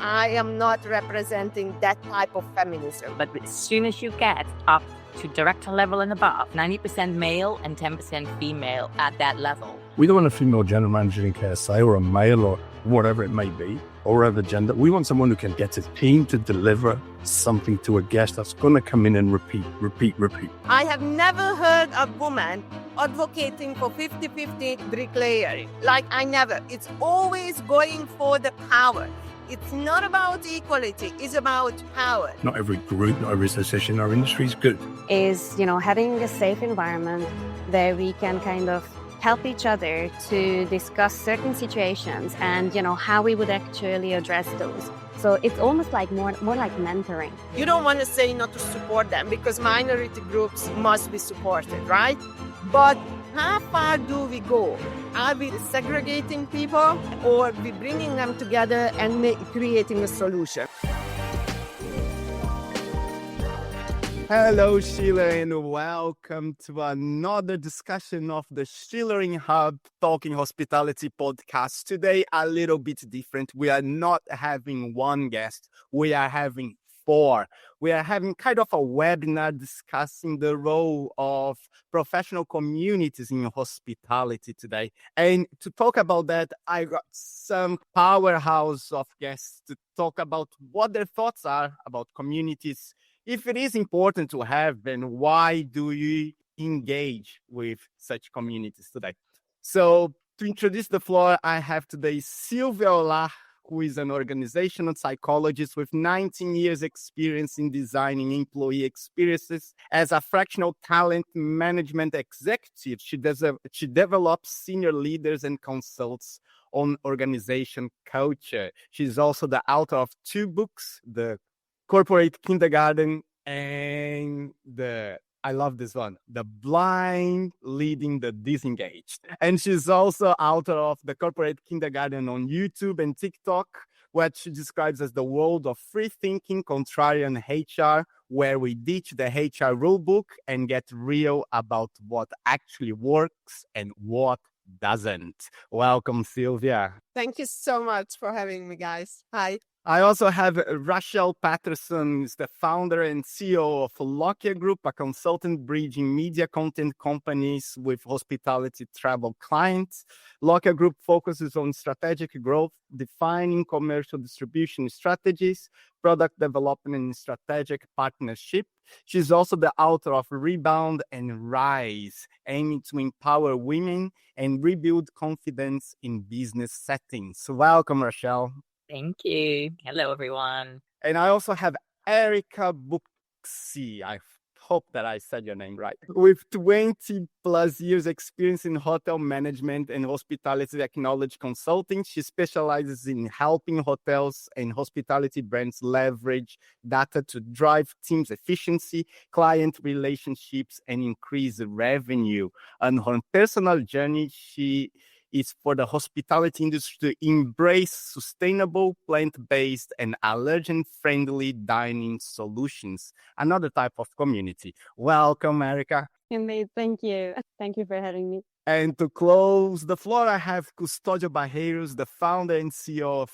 I am not representing that type of feminism. But as soon as you get up to director level and above, 90% male and 10% female at that level. We don't want a female general manager in KSA or a male or whatever it may be, or other gender. We want someone who can get a team to deliver something to a guest that's going to come in and repeat. I have never heard a woman advocating for 50-50 bricklayering. I never. It's always going for the power. It's not about equality, it's about power. Not every group, not every association in our industry is good. Is, having a safe environment where we can kind of help each other to discuss certain situations and, how we would actually address those. So it's almost like more like mentoring. You don't want to say not to support them because minority groups must be supported, right? But how far do we go? Are we segregating people or are we bringing them together and creating a solution? Hello, Sheila, and welcome to another discussion of the Schulering Hub Talking Hospitality podcast. Today, a little bit different. We are not having one guest. We are having four. We are having kind of a webinar discussing the role of professional communities in hospitality today. And to talk about that, I got some powerhouse of guests to talk about what their thoughts are about communities, if it is important to have, and why do you engage with such communities today? So to introduce the floor, I have today Szilvia Olah, who is an organizational psychologist with 19 years experience in designing employee experiences. As a fractional talent management executive, she develops senior leaders and consults on organization culture. She's also the author of two books, The Corporate Kindergarten and I love this one, The Blind Leading the Disengaged. And she's also author of The Corporate Kindergarten on YouTube and TikTok, what she describes as the world of free thinking, contrarian HR, where we ditch the HR rulebook and get real about what actually works and what doesn't. Welcome, Szilvia. Thank you so much for having me, guys. Hi. I also have Rachelle Peterson, who's the founder and CEO of Lokia Group, a consultant bridging media content companies with hospitality travel clients. Lokia Group focuses on strategic growth, defining commercial distribution strategies, product development, and strategic partnership. She's also the author of Rebound and Rise, aiming to empower women and rebuild confidence in business settings. Welcome, Rachelle. Thank you. Hello, everyone. And I also have Erika Bucsi. I hope that I said your name right. With 20 plus years experience in hotel management and hospitality technology consulting, she specializes in helping hotels and hospitality brands leverage data to drive teams' efficiency, client relationships, and increase revenue. On her personal journey, she is for the hospitality industry to embrace sustainable, plant-based, and allergen-friendly dining solutions, another type of community. Welcome, Erika. Indeed, thank you. Thank you for having me. And to close the floor, I have Custódio Barreiros, the founder and CEO of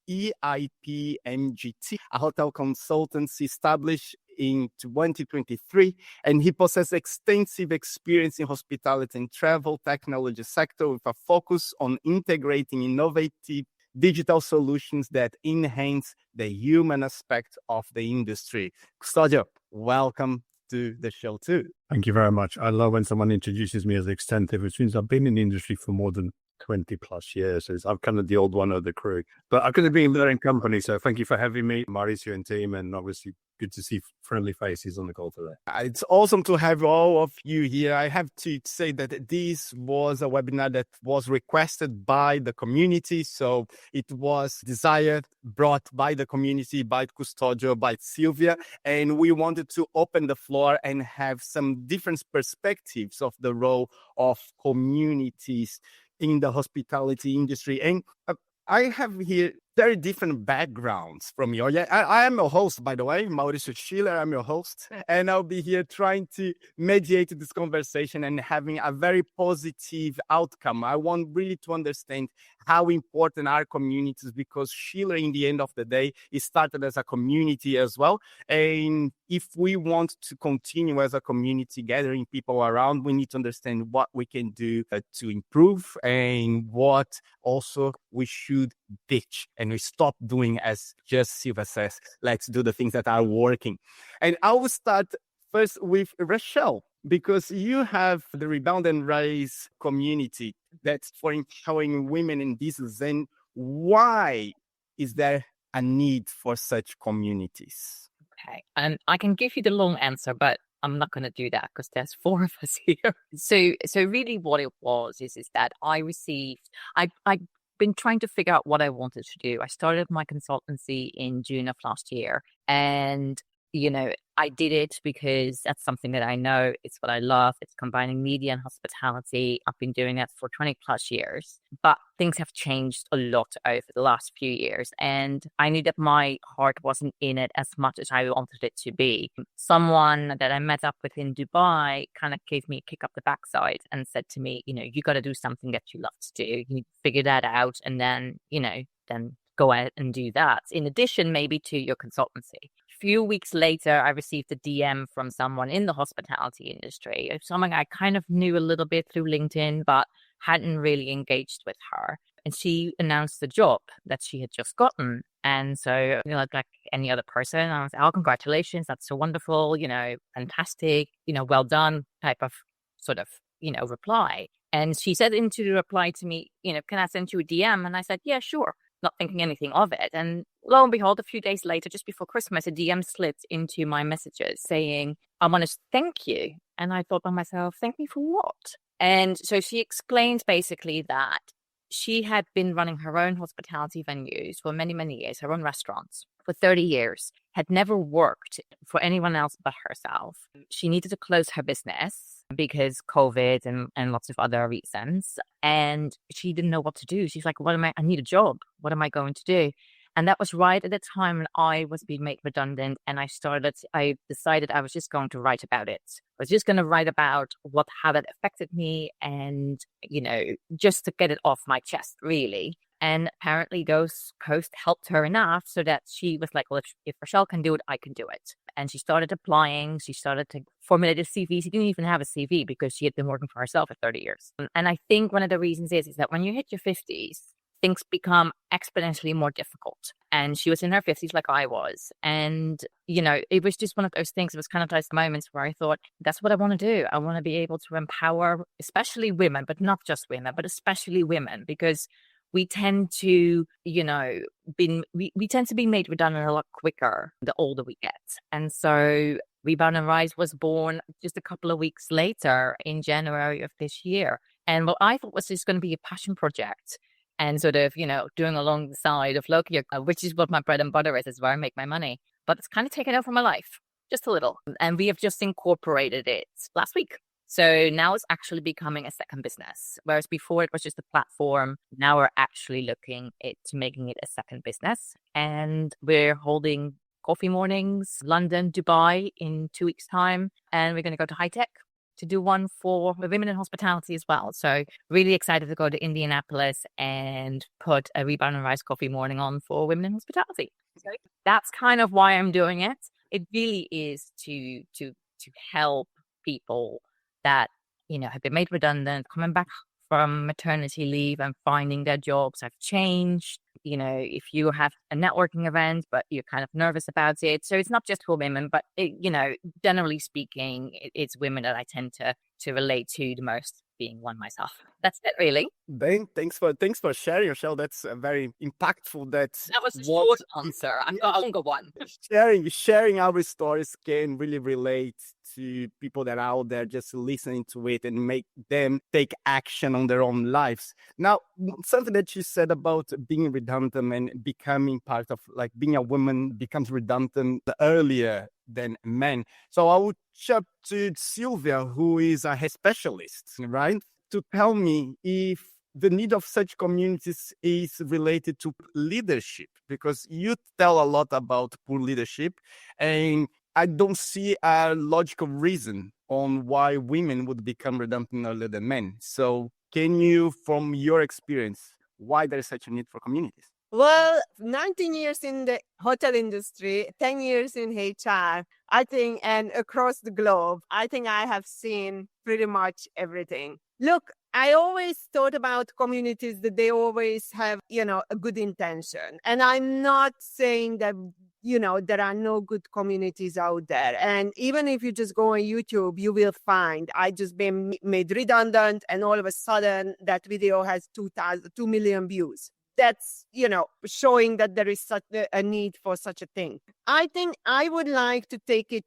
EIP MGT, a hotel consultancy established in 2023, and he possesses extensive experience in hospitality and travel technology sector with a focus on integrating innovative digital solutions that enhance the human aspect of the industry. Custódio, welcome to the show too. Thank you very much. I love when someone introduces me as extensive, which means I've been in the industry for more than 20 plus years. So I'm kind of the old one of the crew. But I'm going to be in learning company. So thank you for having me, Mauricio and team, and obviously good to see friendly faces on the call today. It's awesome to have all of you here. I have to say that this was a webinar that was requested by the community. So it was desired, brought by the community, by Custódio, by Szilvia. And we wanted to open the floor and have some different perspectives of the role of communities in the hospitality industry. And I have here very different backgrounds from you. Yeah, I am your host, by the way, Mauricio Schiller. I'm your host, and I'll be here trying to mediate this conversation and having a very positive outcome. I want really to understand how important are communities, because Schiller, in the end of the day, it started as a community as well. And if we want to continue as a community gathering people around, we need to understand what we can do to improve and what also we should ditch, and we stop doing, as just Silvia says, let's do the things that are working. And I will start first with Rachelle, because you have the Rebound and Rise community that's for empowering women in business. And why is there a need for such communities? Okay. And I can give you the long answer, but I'm not going to do that because there's 4 of us here. So really what it was is that I've been trying to figure out what I wanted to do. I started my consultancy in June of last year, and I did it because that's something that I know. It's what I love. It's combining media and hospitality. I've been doing that for 20 plus years, but things have changed a lot over the last few years. And I knew that my heart wasn't in it as much as I wanted it to be. Someone that I met up with in Dubai kind of gave me a kick up the backside and said to me, you got to do something that you love to do. You figure that out, and then, then go ahead and do that. In addition, maybe to your consultancy. A few weeks later, I received a DM from someone in the hospitality industry, someone I kind of knew a little bit through LinkedIn, but hadn't really engaged with her. And she announced the job that she had just gotten. And so, like any other person, I was like, oh, congratulations. That's so wonderful. Fantastic, well done type of sort of, reply. And she said into the reply to me, can I send you a DM? And I said, yeah, sure. Not thinking anything of it. And lo and behold, a few days later, just before Christmas, a DM slid into my messages saying, I want to thank you. And I thought by myself, thank me for what? And so she explained basically that she had been running her own hospitality venues for many, many years, her own restaurants for 30 years, had never worked for anyone else but herself. She needed to close her business because COVID and lots of other reasons. And she didn't know what to do. She's like, I need a job. What am I going to do? And that was right at the time when I was being made redundant. And I decided I was just going to write about it. I was just going to write about how that affected me and, just to get it off my chest, really. And apparently those posts helped her enough so that she was like, well, if Rachelle can do it, I can do it. And she started applying. She started to formulate a CV. She didn't even have a CV because she had been working for herself for 30 years. And I think one of the reasons is that when you hit your 50s, things become exponentially more difficult. And she was in her 50s like I was. And, it was just one of those things. It was kind of those moments where I thought, that's what I want to do. I want to be able to empower, especially women, but not just women, but especially women, because we tend to, we tend to be made redundant a lot quicker the older we get. And so Rebound and Rise was born just a couple of weeks later in January of this year. And what I thought was just going to be a passion project and sort of, doing along the side of Loki, which is what my bread and butter is where I make my money. But it's kind of taken over my life, just a little. And we have just incorporated it last week. So now it's actually becoming a second business, whereas before it was just a platform. Now we're actually looking at making it a second business. And we're holding coffee mornings, London, Dubai in 2 weeks' time. And we're going to go to High Tech to do one for women in hospitality as well. So really excited to go to Indianapolis and put a Rebound and Rise coffee morning on for women in hospitality. So that's kind of why I'm doing it. It really is to help people that, have been made redundant, coming back from maternity leave and finding their jobs have changed. If you have a networking event, but you're kind of nervous about it. So it's not just for women, but, generally speaking, it's women that I tend to relate to the most, being one myself. That's it, really. Ben, thanks for sharing, Rachelle. That's very impactful. That was a short answer. I've got a longer one. Sharing our stories can really relate to people that are out there just listening to it and make them take action on their own lives. Now, something that you said about being redundant and becoming part of, like, being a woman becomes redundant earlier than men. So I would jump to Szilvia, who is a hair specialist, right? To tell me if the need of such communities is related to leadership, because you tell a lot about poor leadership, and I don't see a logical reason on why women would become redundant earlier than men. So can you, from your experience, why there is such a need for communities? Well, 19 years in the hotel industry, 10 years in HR, I think, and across the globe, I think I have seen pretty much everything. Look, I always thought about communities that they always have, a good intention. And I'm not saying that, there are no good communities out there. And even if you just go on YouTube, you will find I just been made redundant, and all of a sudden that video has 2 million views. That's, showing that there is such a need for such a thing. I think I would like to take it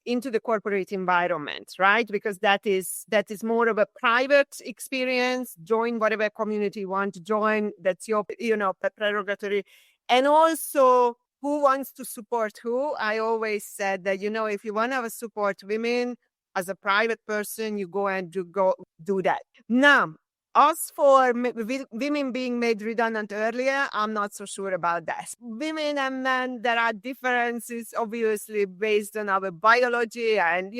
into the corporate environment, right? Because that is more of a private experience. Join whatever community you want to join. That's your, prerogative. And also, who wants to support who? I always said that, if you want to support women as a private person, you go and do that. Now, as for women being made redundant earlier, I'm not so sure about that. Women and men, there are differences, obviously, based on our biology and,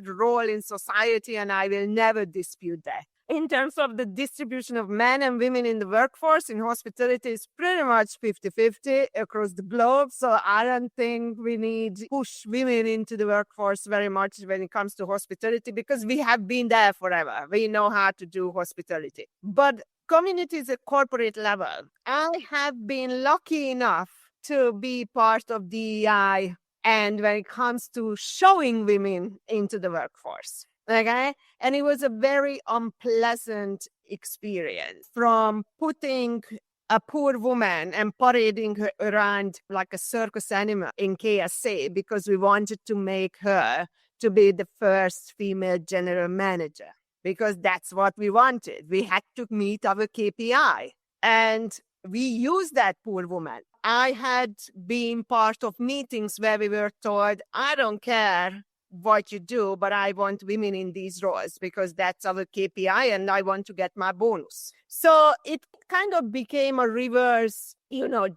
role in society, and I will never dispute that. In terms of the distribution of men and women in the workforce, in hospitality, is pretty much 50-50 across the globe. So I don't think we need to push women into the workforce very much when it comes to hospitality, because we have been there forever. We know how to do hospitality. But communities at corporate level, I have been lucky enough to be part of DEI, and when it comes to showing women into the workforce. Okay. And it was a very unpleasant experience, from putting a poor woman and parading her around like a circus animal in KSA because we wanted to make her to be the first female general manager, because that's what we wanted. We had to meet our KPI, and we used that poor woman. I had been part of meetings where we were told, I don't care what you do, but I want women in these roles because that's our KPI and I want to get my bonus. So it kind of became a reverse,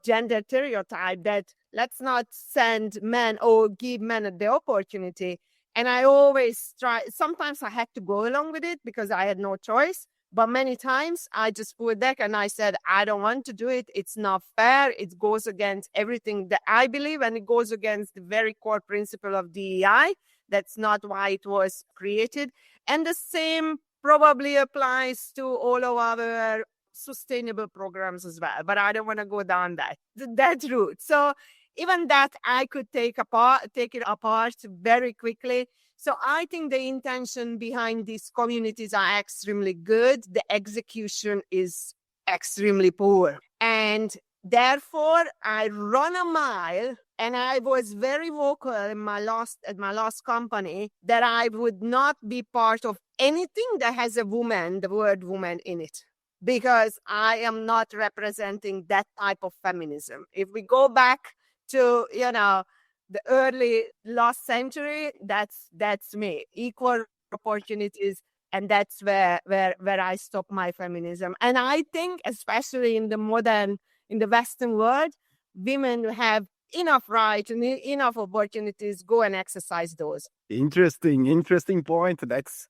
gender stereotype that let's not send men or give men the opportunity. And I always sometimes I had to go along with it because I had no choice. But many times I just pulled back and I said, I don't want to do it. It's not fair. It goes against everything that I believe, and it goes against the very core principle of DEI. That's not why it was created. And the same probably applies to all of our sustainable programs as well. But I don't want to go down that route. So even that I could take it apart very quickly. So I think the intention behind these communities are extremely good. The execution is extremely poor. And therefore, I run a mile, and I was very vocal at my last company that I would not be part of anything that has the word woman in it, because I am not representing that type of feminism. If we go back to, the early last century, that's me. Equal opportunities. And that's where I stop my feminism. And I think, especially in the Western world, women have enough rights and enough opportunities. Go and exercise those. Interesting point. That's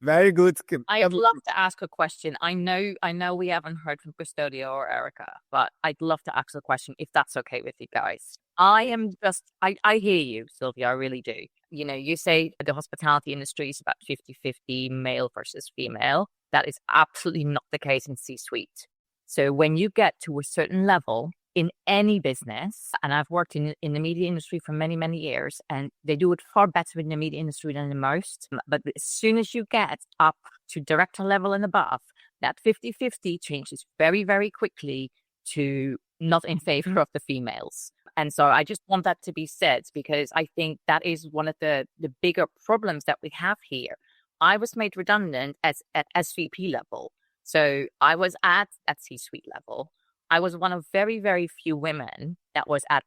very good. I'd love to ask a question. I know we haven't heard from Custódio or Erika, but I'd love to ask a question if that's okay with you guys. I hear you, Szilvia, I really do. You say the hospitality industry is about 50-50 male versus female. That is absolutely not the case in C-suite. So when you get to a certain level in any business, and I've worked in the media industry for many, many years, and they do it far better in the media industry than in most. But as soon as you get up to director level and above, that 50-50 changes very, very quickly to not in favor of the females. And so I just want that to be said, because I think that is one of the bigger problems that we have here. I was made redundant at SVP level. So I was at C-suite level. I was one of very, very few women that was at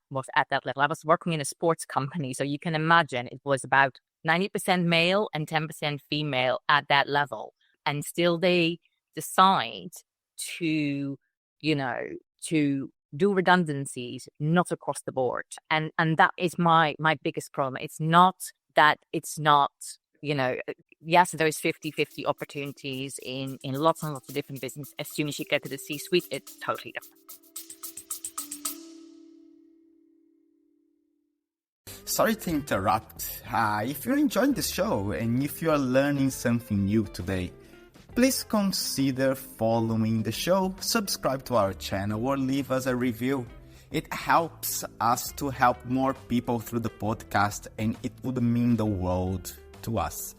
that level. I was working in a sports company. So you can imagine it was about 90% male and 10% female at that level. And still the decide to, to do redundancies, not across the board. And that is my biggest problem. It's not that it's not, yes, there's 50-50 opportunities in lots and lots of different business. As soon as you get to the C-suite, it's totally different. Sorry to interrupt. If you're enjoying the show and if you are learning something new today, please consider following the show, subscribe to our channel, or leave us a review. It helps us to help more people through the podcast, and it would mean the world to us.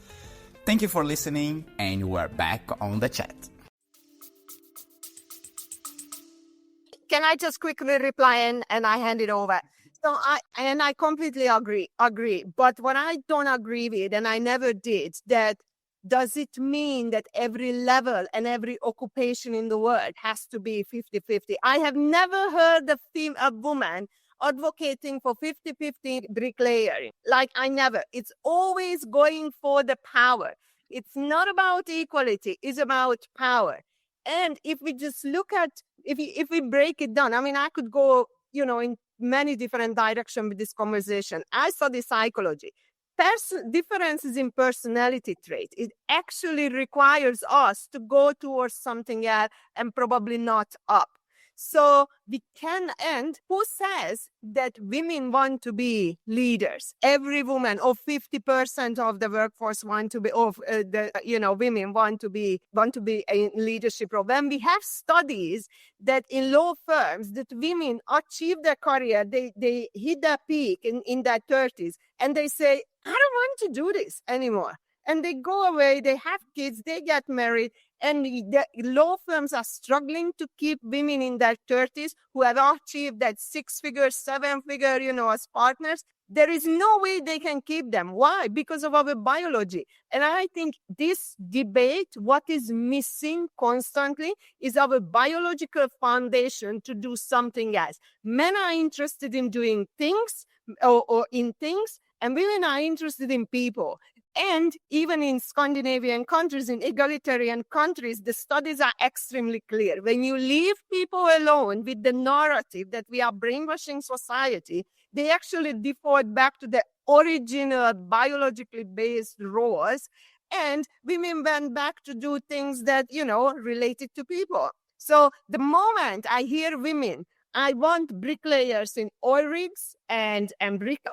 Thank you for listening, and we're back on the chat. Can I just quickly reply and I hand it over? So I completely agree. But what I don't agree with, and I never did, that does it mean that every level and every occupation in the world has to be 50-50? I have never heard a woman advocating for 50-50 bricklayering. Like, I never. It's always going for the power. It's not about equality. It's about power. And if we just look at, if we break it down, I mean, I could go, in many different directions with this conversation. I study psychology. Differences in personality trait, it actually requires us to go towards something else and probably not up. So we can end. Who says that women want to be leaders? Every woman, or 50% of the workforce want to be, women want to be in leadership role. When we have studies that in law firms that women achieve their career, they hit their peak in their 30s, and they say, I don't want to do this anymore. And they go away, they have kids, they get married, and the law firms are struggling to keep women in their 30s who have achieved that 6-figure, 7-figure, as partners. There is no way they can keep them. Why? Because of our biology. And I think this debate, what is missing constantly, is our biological foundation to do something else. Men are interested in doing things or in things, and women are interested in people. And even in Scandinavian countries, in egalitarian countries, the studies are extremely clear. When you leave people alone with the narrative that we are brainwashing society, they actually default back to the original biologically based roles. And women went back to do things that, related to people. So the moment I hear women, I want bricklayers in oil rigs and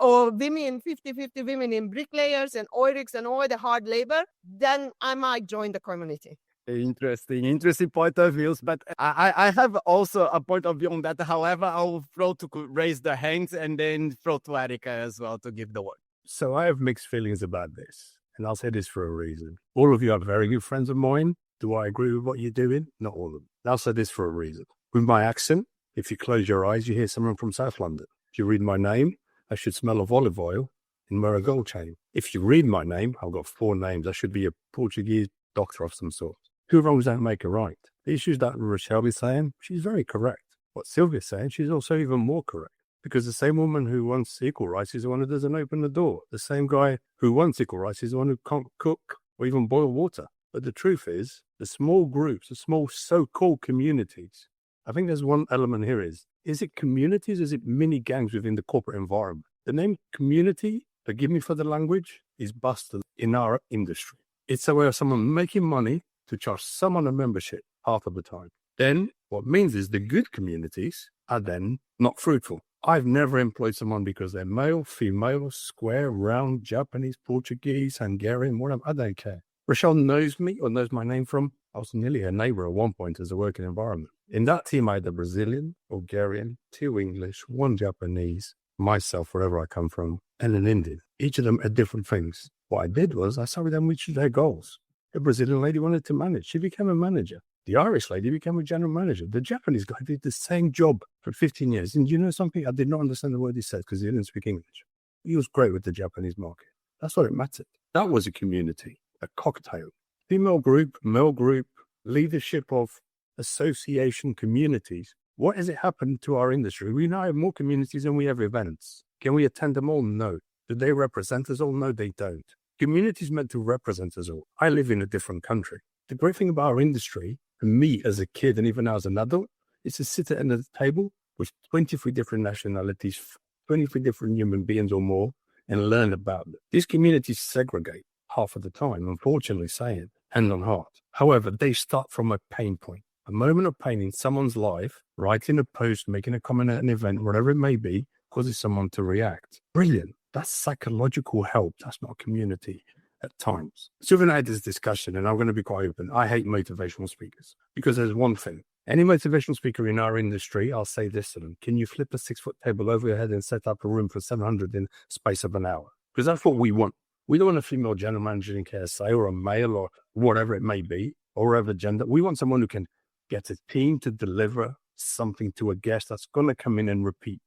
or women, 50-50 women in bricklayers and oil rigs and all the hard labor, then I might join the community. Interesting point of views. But I have also a point of view on that. However, I'll throw to raise the hands and then throw to Erika as well to give the word. So I have mixed feelings about this, and I'll say this for a reason. All of you are very good friends of mine. Do I agree with what you're doing? Not all of them. I'll say this for a reason. With my accent, if you close your eyes, you hear someone from South London. If you read my name, I should smell of olive oil in Marigold chain. If you read my name, I've got 4 names. I should be a Portuguese doctor of some sort. 2 wrongs don't make a right. The issues that Rachelle is saying, she's very correct. What Szilvia's saying, she's also even more correct. Because the same woman who wants equal rights is the one who doesn't open the door. The same guy who wants equal rights is the one who can't cook or even boil water. But the truth is, the small groups, the small so-called communities, I think there's one element here is it communities? Is it mini gangs within the corporate environment? The name community, forgive me for the language, is busted in our industry. It's a way of someone making money to charge someone a membership half of the time. Then what means is the good communities are then not fruitful. I've never employed someone because they're male, female, square, round, Japanese, Portuguese, Hungarian, whatever. I don't care. Rachelle knows me or knows my name from, I was nearly her neighbor at one point as a working environment. In that team, I had a Brazilian, Bulgarian, 2 English, 1 Japanese, myself, wherever I come from, and an Indian. Each of them had different things. What I did was I saw them reach their goals. The Brazilian lady wanted to manage. She became a manager. The Irish lady became a general manager. The Japanese guy did the same job for 15 years. And you know something? I did not understand the word he said because he didn't speak English. He was great with the Japanese market. That's what it mattered. That was a community, a cocktail. Female group, male group, leadership of association communities. What has it happened to our industry? We now have more communities than we have events. Can we attend them all? No. Do they represent us all? No, they don't. Communities meant to represent us all. I live in a different country. The great thing about our industry For me as a kid and even now as an adult, is to sit at the table with 23 different nationalities, 23 different human beings or more, and learn about them. These communities segregate half of the time, unfortunately saying, hand on heart. However, they start from a pain point, a moment of pain in someone's life, writing a post, making a comment at an event, whatever it may be, causes someone to react. Brilliant. That's psychological help. That's not a community at times. Szilvia and I had this discussion, and I'm going to be quite open. I hate motivational speakers because there's one thing. Any motivational speaker in our industry, I'll say this to them. Can you flip a 6-foot table over your head and set up a room for 700 in space of an hour? Because that's what we want. We don't want a female general manager in KSA or a male or whatever it may be, or whatever gender. We want someone who can get a team to deliver something to a guest that's going to come in and repeat.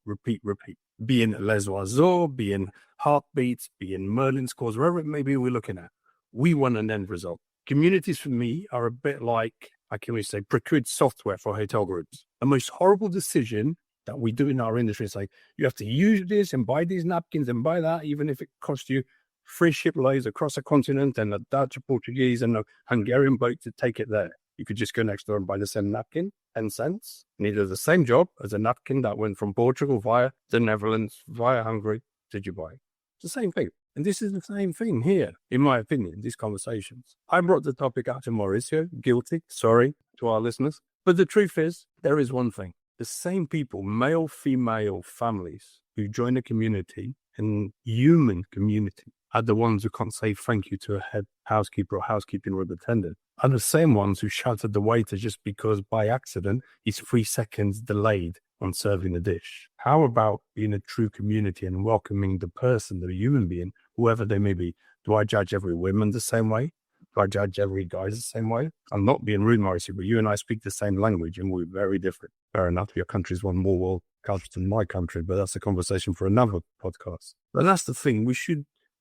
Be in Les Oiseaux, be in Heartbeats, be in Merlin's Cause, wherever it may be we're looking at. We want an end result. Communities for me are a bit like, I can only say, procured software for hotel groups. The most horrible decision that we do in our industry is like, you have to use this and buy these napkins and buy that, even if it costs you 3 shiploads across a continent and a Dutch, a Portuguese, and a Hungarian boat to take it there. You could just go next door and buy the same napkin, 10 cents. And you do the same job as a napkin that went from Portugal via the Netherlands, via Hungary to Dubai. It's the same thing. And this is the same thing here, in my opinion, these conversations. I brought the topic out to Mauricio, guilty, sorry to our listeners. But the truth is, there is one thing. The same people, male, female families who join a community and human community are the ones who can't say thank you to a head housekeeper or housekeeping room attendant, are the same ones who shout at the waiter just because by accident he's 3 seconds delayed on serving a dish. How about being a true community and welcoming the person, the human being, whoever they may be? Do I judge every woman the same way? Do I judge every guy the same way? I'm not being rude, Mauricio, but you and I speak the same language and we're very different. Fair enough, your country's one more world culture than my country, but that's a conversation for another podcast. But that's the thing,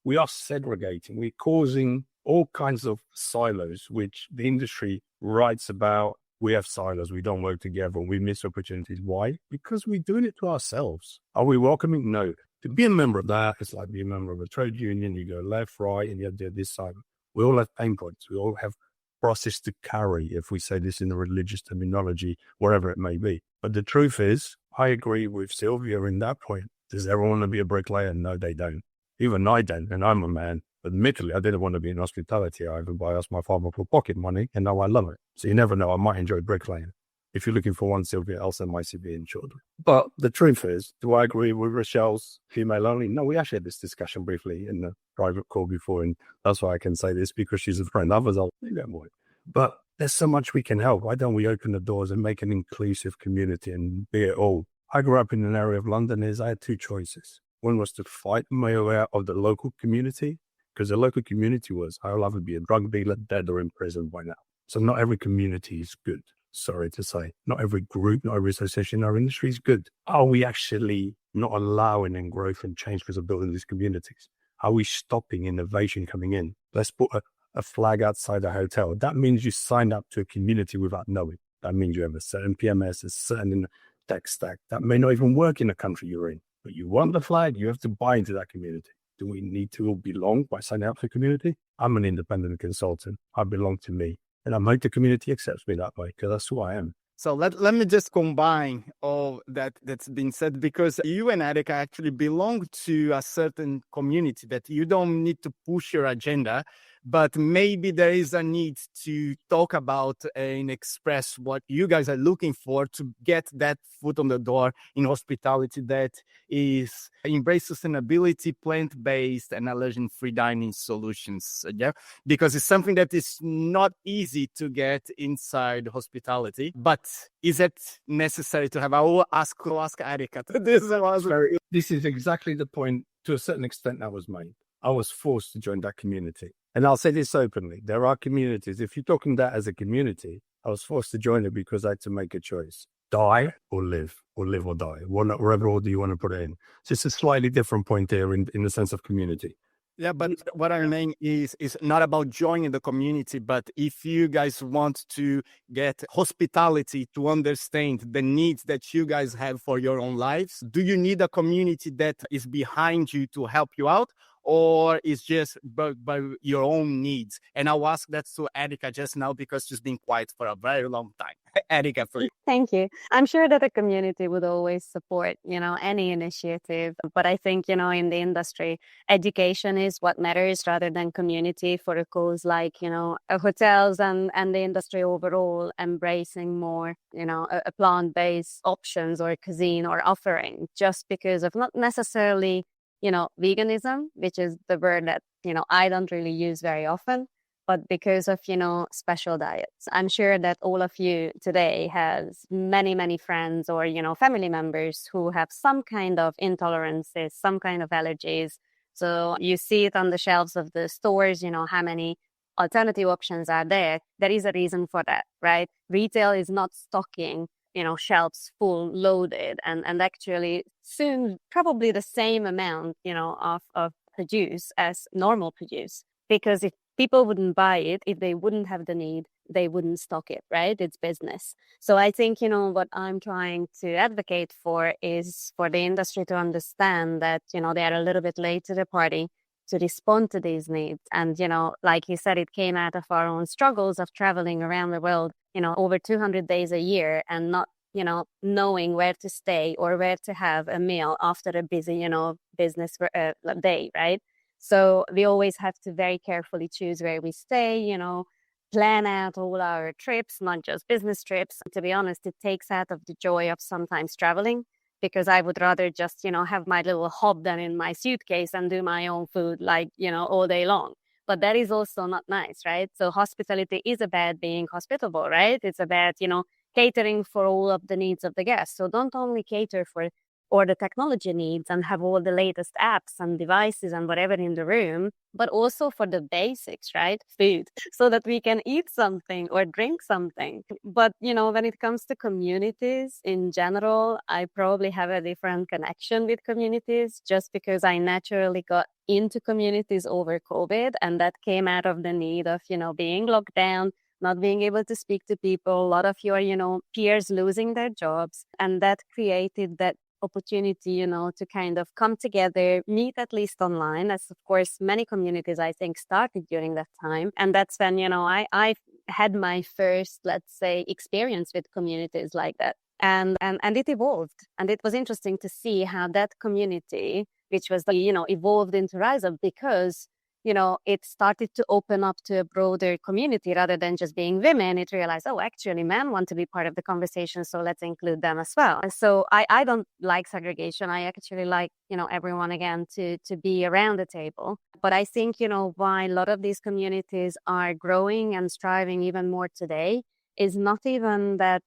we are segregating, we're causing all kinds of silos, which the industry writes about. We have silos, we don't work together, we miss opportunities. Why? Because we're doing it to ourselves. Are we welcoming? No. To be a member of that, it's like being a member of a trade union. You go left, right, and you have to do this side. We all have pain points. We all have crosses to carry, if we say this in the religious terminology, wherever it may be. But the truth is, I agree with Szilvia in that point. Does everyone want to be a bricklayer? No, they don't. Even I don't, and I'm a man. Admittedly, I didn't want to be in hospitality either, but I asked my father for pocket money, and now I love it. So you never know, I might enjoy bricklaying. If you're looking for one, Szilvia, I'll send my CV in shortly. But the truth is, do I agree with Rachelle's female only? No, we actually had this discussion briefly in the private call before, and that's why I can say this, because she's a friend. Others, I'll leave that more. But there's so much we can help. Why don't we open the doors and make an inclusive community and be it all? I grew up in an area of London, I had 2 choices. One was to fight my way out of the local community, because the local community was, I'll either be a drug dealer, dead, or in prison by now. So not every community is good. Sorry to say. Not every group, not every association in our industry is good. Are we actually not allowing in growth and change because of building these communities? Are we stopping innovation coming in? Let's put a flag outside a hotel. That means you signed up to a community without knowing. That means you have a certain PMS, a certain tech stack. That may not even work in the country you're in. But you want the flag, you have to buy into that community. Do we need to belong by signing up for the community? I'm an independent consultant. I belong to me. And I hope the community accepts me that way, because that's who I am. So let me just combine all that's been said, because you and Erika actually belong to a certain community that you don't need to push your agenda, but maybe there is a need to talk about and express what you guys are looking for to get that foot on the door in hospitality that is embrace sustainability, plant-based and allergen-free dining solutions. Yeah, because it's something that is not easy to get inside hospitality, but is it necessary to have? I will ask Erika. This is exactly the point, to a certain extent, that was made. I was forced to join that community. And I'll say this openly. There are communities. If you're talking that as a community, I was forced to join it because I had to make a choice. Die or live or die. Whatever order you want to put it in. So it's a slightly different point there in the sense of community. Yeah, but what I mean is not about joining the community, but if you guys want to get hospitality to understand the needs that you guys have for your own lives, do you need a community that is behind you to help you out? or is just by your own needs? And I'll ask that to Erika just now because she's been quiet for a very long time. Erika, for you. Thank you. I'm sure that the community would always support, any initiative. But I think, in the industry, education is what matters rather than community for a cause like, hotels and the industry overall embracing more, a plant-based options or cuisine or offering just because of not necessarily, veganism, which is the word that, I don't really use very often, but because of, special diets. I'm sure that all of you today has many, many friends or, family members who have some kind of intolerances, some kind of allergies. So you see it on the shelves of the stores, how many alternative options are there. There is a reason for that, right? Retail is not stocking, shelves full loaded and actually soon probably the same amount, of produce as normal produce. Because if people wouldn't buy it, if they wouldn't have the need, they wouldn't stock it, right? It's business. So I think, what I'm trying to advocate for is for the industry to understand that, they are a little bit late to the party to respond to these needs. And, like you said, it came out of our own struggles of traveling around the world, over 200 days a year and not, knowing where to stay or where to have a meal after a busy, business day, right? So we always have to very carefully choose where we stay, plan out all our trips, not just business trips. To be honest, it takes out of the joy of sometimes traveling because I would rather just, have my little hob done in my suitcase and do my own food like, all day long. But that is also not nice, right? So hospitality is about being hospitable, right? It's about, catering for all of the needs of the guests. So don't only cater for or the technology needs and have all the latest apps and devices and whatever in the room, but also for the basics, right? Food, so that we can eat something or drink something. But, when it comes to communities in general, I probably have a different connection with communities just because I naturally got into communities over COVID. And that came out of the need of, being locked down, not being able to speak to people, a lot of your, peers losing their jobs. And that created that opportunity, to kind of come together, meet at least online, as of course many communities I think started during that time. And that's when, I had my first, let's say, experience with communities like that. And it evolved. And it was interesting to see how that community, which was, evolved into Rise Up because it started to open up to a broader community rather than just being women. It realized, oh, actually, men want to be part of the conversation, so let's include them as well. And so I don't like segregation. I actually like, everyone, again, to be around the table. But I think, why a lot of these communities are growing and striving even more today is not even that,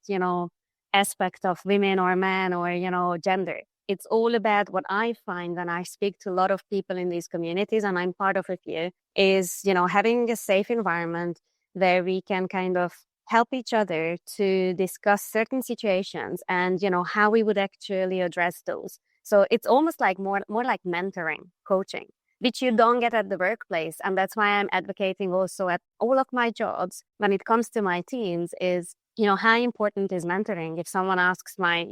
aspect of women or men or, gender. It's all about what I find when I speak to a lot of people in these communities, and I'm part of a few, is, having a safe environment where we can kind of help each other to discuss certain situations and, how we would actually address those. So it's almost like more like mentoring, coaching, which you don't get at the workplace. And that's why I'm advocating also at all of my jobs when it comes to my teams is, how important is mentoring? If someone asks my,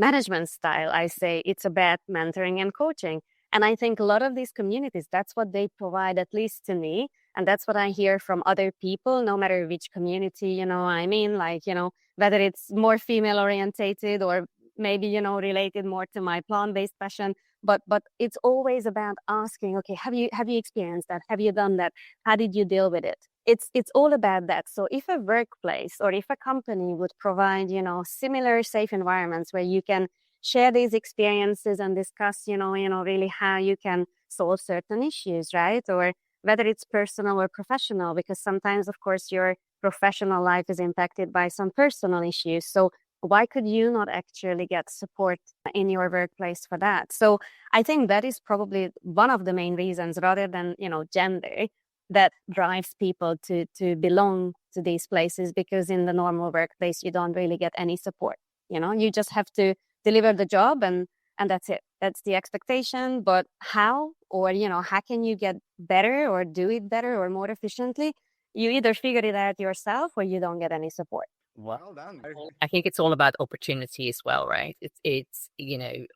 management style, I say it's about mentoring and coaching. And I think a lot of these communities, that's what they provide, at least to me. And that's what I hear from other people, no matter which community, whether it's more female orientated or maybe, related more to my plant-based passion. But it's always about asking, okay, have you experienced that? Have you done that? How did you deal with it? It's all about that. So if a workplace or if a company would provide, similar safe environments where you can share these experiences and discuss, really how you can solve certain issues, right? Or whether it's personal or professional, because sometimes, of course, your professional life is impacted by some personal issues. So why could you not actually get support in your workplace for that? So I think that is probably one of the main reasons, rather than, gender, that drives people to belong to these places, because in the normal workplace, you don't really get any support. You just have to deliver the job and that's it. That's the expectation. But how, or, how can you get better or do it better or more efficiently? You either figure it out yourself or you don't get any support. Well done. I think it's all about opportunity as well, right? It's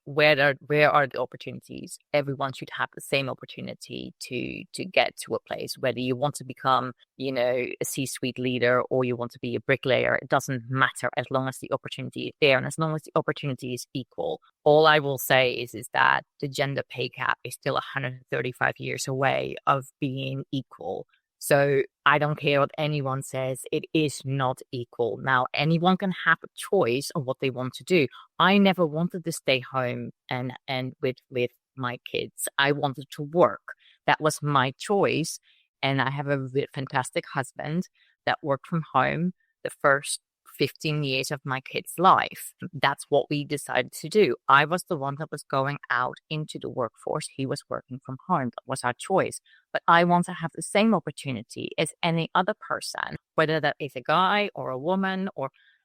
where are the opportunities? Everyone should have the same opportunity to get to a place. Whether you want to become, a C-suite leader or you want to be a bricklayer, it doesn't matter as long as the opportunity is there and as long as the opportunity is equal. All I will say is that the gender pay gap is still 135 years away of being equal. So I don't care what anyone says, it is not equal. Now, anyone can have a choice of what they want to do. I never wanted to stay home and with my kids. I wanted to work. That was my choice. And I have a fantastic husband that worked from home the first 15 years of my kid's life. That's what we decided to do. I was the one that was going out into the workforce. He was working from home. That was our choice. But I want to have the same opportunity as any other person, whether that is a guy or a woman,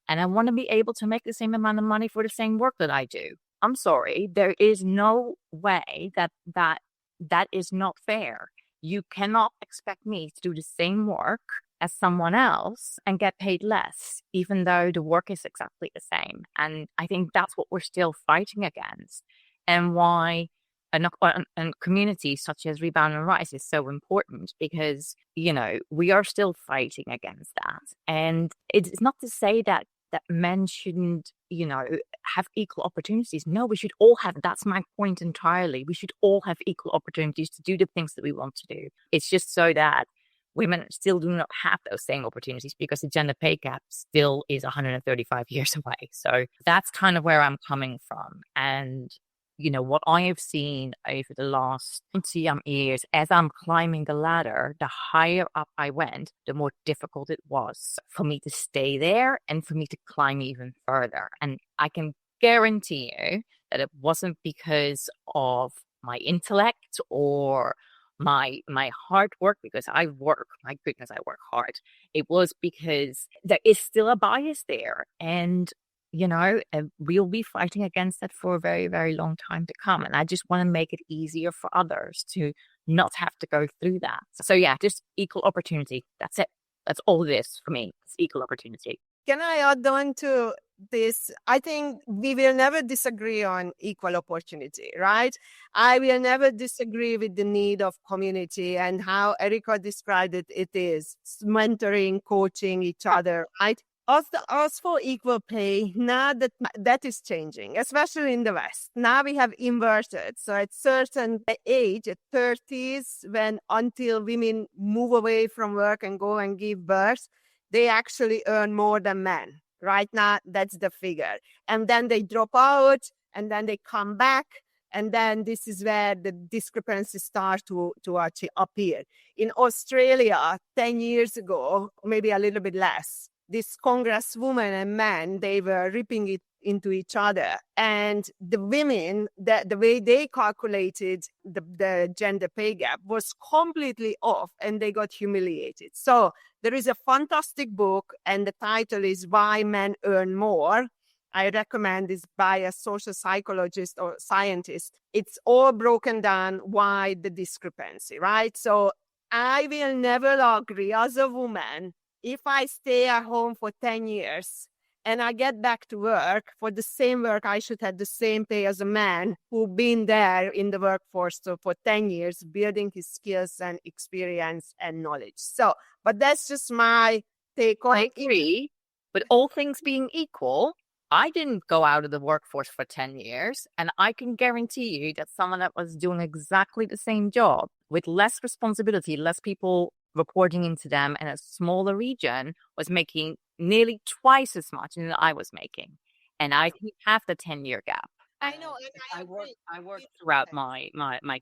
and I want to be able to make the same amount of money for the same work that I do. I'm sorry, there is no way that is not fair. You cannot expect me to do the same work as someone else and get paid less, even though the work is exactly the same. And I think that's what we're still fighting against, and why and communities such as Rebound and Rise is so important, because, we are still fighting against that. And it's not to say that men shouldn't, have equal opportunities. No, we should all have, that's my point entirely. We should all have equal opportunities to do the things that we want to do. It's just so that women still do not have those same opportunities because the gender pay gap still is 135 years away. So that's kind of where I'm coming from. And, what I have seen over the last 20 years, as I'm climbing the ladder, the higher up I went, the more difficult it was for me to stay there and for me to climb even further. And I can guarantee you that it wasn't because of my intellect or my hard work, because I work, my goodness, I work hard. It was because there is still a bias there. And, we'll be fighting against that for a very, very long time to come. And I just want to make it easier for others to not have to go through that. So yeah, just equal opportunity. That's it. That's all it is for me. It's equal opportunity. Can I add on to this? I think we will never disagree on equal opportunity, right? I will never disagree with the need of community and how Erika described it. It is mentoring, coaching each other, right? As for equal pay, now that is changing, especially in the West. Now we have inverted. So at certain age, at 30s, until women move away from work and go and give birth, they actually earn more than men. Right now, that's the figure. And then they drop out and then they come back. And then this is where the discrepancies start to actually appear. In Australia, 10 years ago, maybe a little bit less, this congresswoman and men, they were ripping it into each other. And the women, the way they calculated the gender pay gap was completely off, and they got humiliated. So there is a fantastic book, and the title is Why Men Earn More. I recommend this by a social psychologist or scientist. It's all broken down why the discrepancy, right? So I will never agree as a woman if I stay at home for 10 years and I get back to work for the same work, I should have the same pay as a man who's been there in the workforce for 10 years, building his skills and experience and knowledge. So, but that's just my take on it. I agree. But all things being equal, I didn't go out of the workforce for 10 years. And I can guarantee you that someone that was doing exactly the same job with less responsibility, less people reporting into them in a smaller region, was making nearly twice as much as I was making. And I think half the 10-year gap. I know. I worked throughout my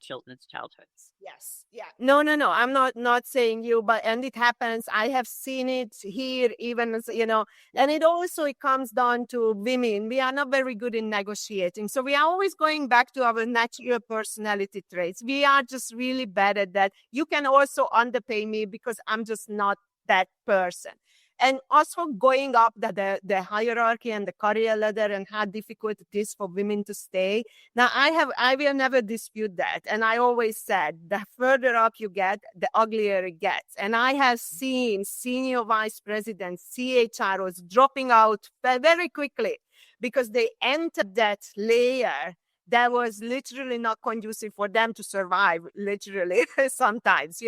children's childhoods. Yes. Yeah. No. I'm not saying you, and it happens. I have seen it here, even, and it comes down to women. We are not very good in negotiating. So we are always going back to our natural personality traits. We are just really bad at that. You can also underpay me because I'm just not that person. And also going up the hierarchy and the career ladder and how difficult it is for women to stay. Now, I will never dispute that. And I always said, the further up you get, the uglier it gets. And I have seen senior vice presidents, CHROs dropping out very quickly because they entered that layer that was literally not conducive for them to survive, literally, sometimes,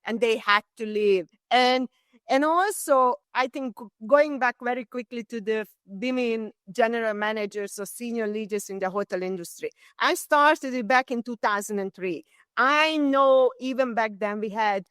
and they had to leave. And also, I think going back very quickly to the women general managers or senior leaders in the hotel industry, I started it back in 2003. I know even back then we had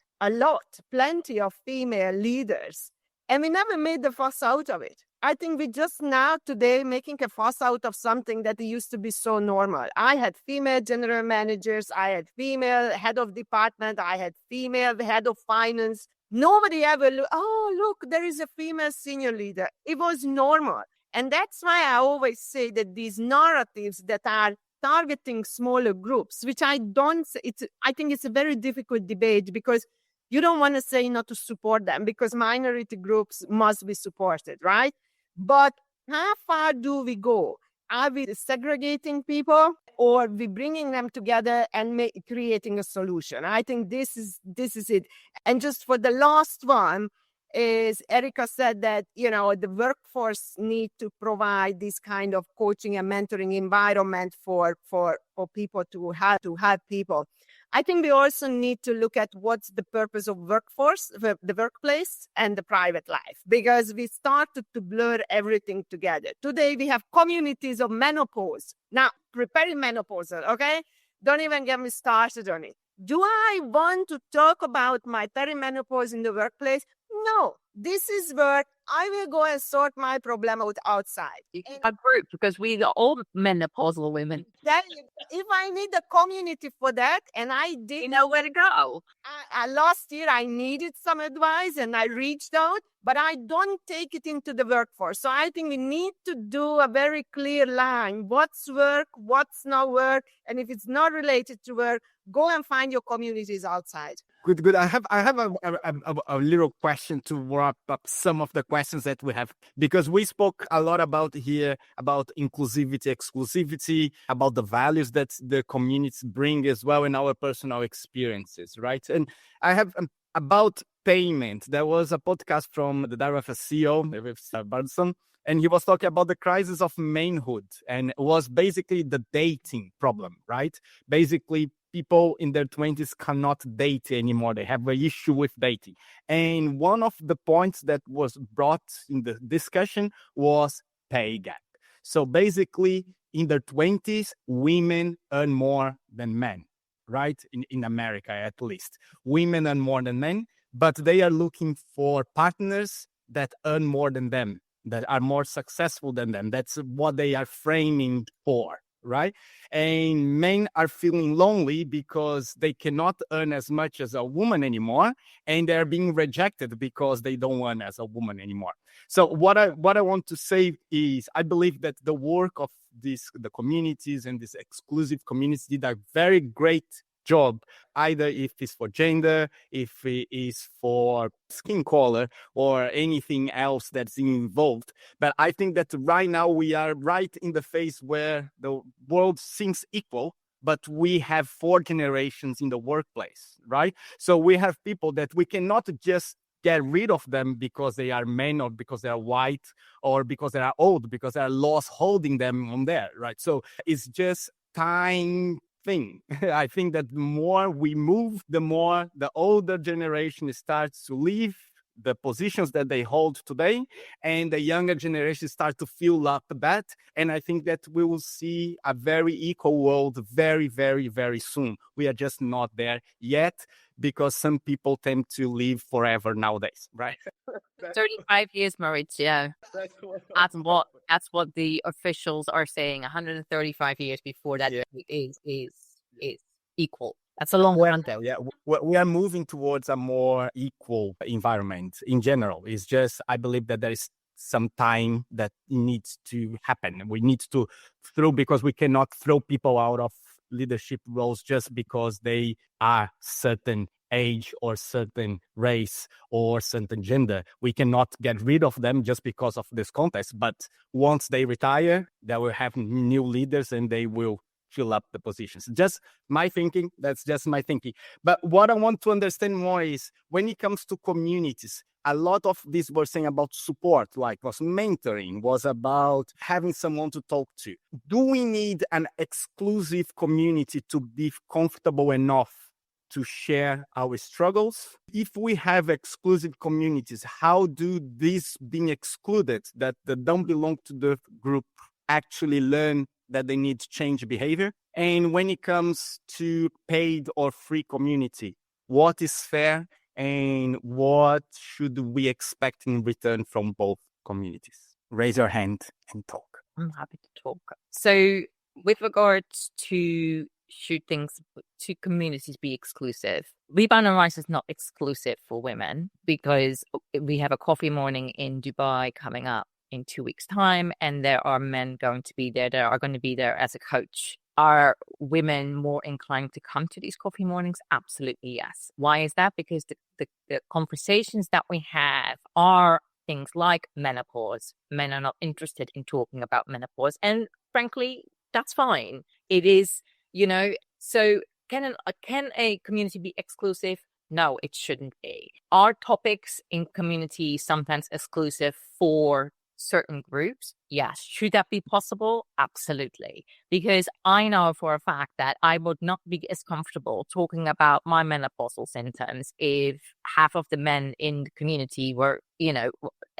plenty of female leaders, and we never made the fuss out of it. I think we just now today making a fuss out of something that used to be so normal. I had female general managers, I had female head of department, I had female head of finance. Nobody ever look, there is a female senior leader. It was normal. And that's why I always say that these narratives that are targeting smaller groups, which I think it's a very difficult debate because you don't want to say not to support them because minority groups must be supported, right? But how far do we go? Are we segregating people or are we bringing them together and creating a solution? I think this is it. And just for the last one, is Erika said that, the workforce need to provide this kind of coaching and mentoring environment for people to help people. I think we also need to look at what's the purpose of workforce, the workplace and the private life, because we started to blur everything together. Today, we have communities of menopause. Now, perimenopausal, okay? Don't even get me started on it. Do I want to talk about my perimenopause in the workplace? No, this is where I will go and sort my problem out outside. A group, because we are all menopausal women. If I need a community for that, and I did, you know where to go. Last year I needed some advice and I reached out, but I don't take it into the workforce. So I think we need to do a very clear line. What's work, what's not work, and if it's not related to work, go and find your communities outside. Good. I have a little question to wrap up some of the questions that we have, because we spoke a lot about inclusivity, exclusivity, about the values that the communities bring as well in our personal experiences, right? And I have about payment. There was a podcast from the director of CEO, Schulering Peterson, and he was talking about the crisis of manhood, and it was basically the dating problem, right? Basically, people in their 20s cannot date anymore. They have an issue with dating. And one of the points that was brought in the discussion was pay gap. So basically, in their 20s, women earn more than men, right? In America, at least. Women earn more than men, but they are looking for partners that earn more than them, that are more successful than them. That's what they are framing for, right? And men are feeling lonely because they cannot earn as much as a woman anymore, and they're being rejected because they don't earn as a woman anymore. So what I want to say is, I believe that the work of the communities and this exclusive communities did a very great job, either if it's for gender, if it is for skin color or anything else that's involved. But I think that right now we are right in the phase where the world seems equal, but we have 4 generations in the workplace, right? So we have people that we cannot just get rid of them because they are men or because they are white or because they are old, because there are laws holding them on there, right? So it's just time thing. I think that the more we move, the more the older generation starts to leave the positions that they hold today, and the younger generation start to fill up that. And I think that we will see a very equal world very, very, very soon. We are just not there yet because some people tend to live forever nowadays, right? 35 years, Maurizio. That's what the officials are saying. 135 years before that is equal. That's a long way on though. Yeah, we are moving towards a more equal environment in general. It's just, I believe that there is some time that needs to happen. We need to because we cannot throw people out of leadership roles just because they are certain age or certain race or certain gender. We cannot get rid of them just because of this context. But once they retire, they will have new leaders and they will fill up the positions. Just my thinking. That's just my thinking. But what I want to understand more is when it comes to communities, a lot of this we're saying about support, like was mentoring, was about having someone to talk to. Do we need an exclusive community to be comfortable enough to share our struggles? If we have exclusive communities, how do these being excluded that don't belong to the group actually learn that they need to change behavior? And when it comes to paid or free community, what is fair and what should we expect in return from both communities? Raise your hand and talk. I'm happy to talk. So with regards to should communities be exclusive? Rebound and Rise is not exclusive for women because we have a coffee morning in Dubai coming up in 2 weeks' time, and there are men going to be there that are going to be there as a coach. Are women more inclined to come to these coffee mornings? Absolutely, yes. Why is that? Because the conversations that we have are things like menopause. Men are not interested in talking about menopause. And frankly, that's fine. It is, so can a community be exclusive? No, it shouldn't be. Are topics in community sometimes exclusive for certain groups? Yes. Should that be possible? Absolutely. Because I know for a fact that I would not be as comfortable talking about my menopausal symptoms if half of the men in the community were,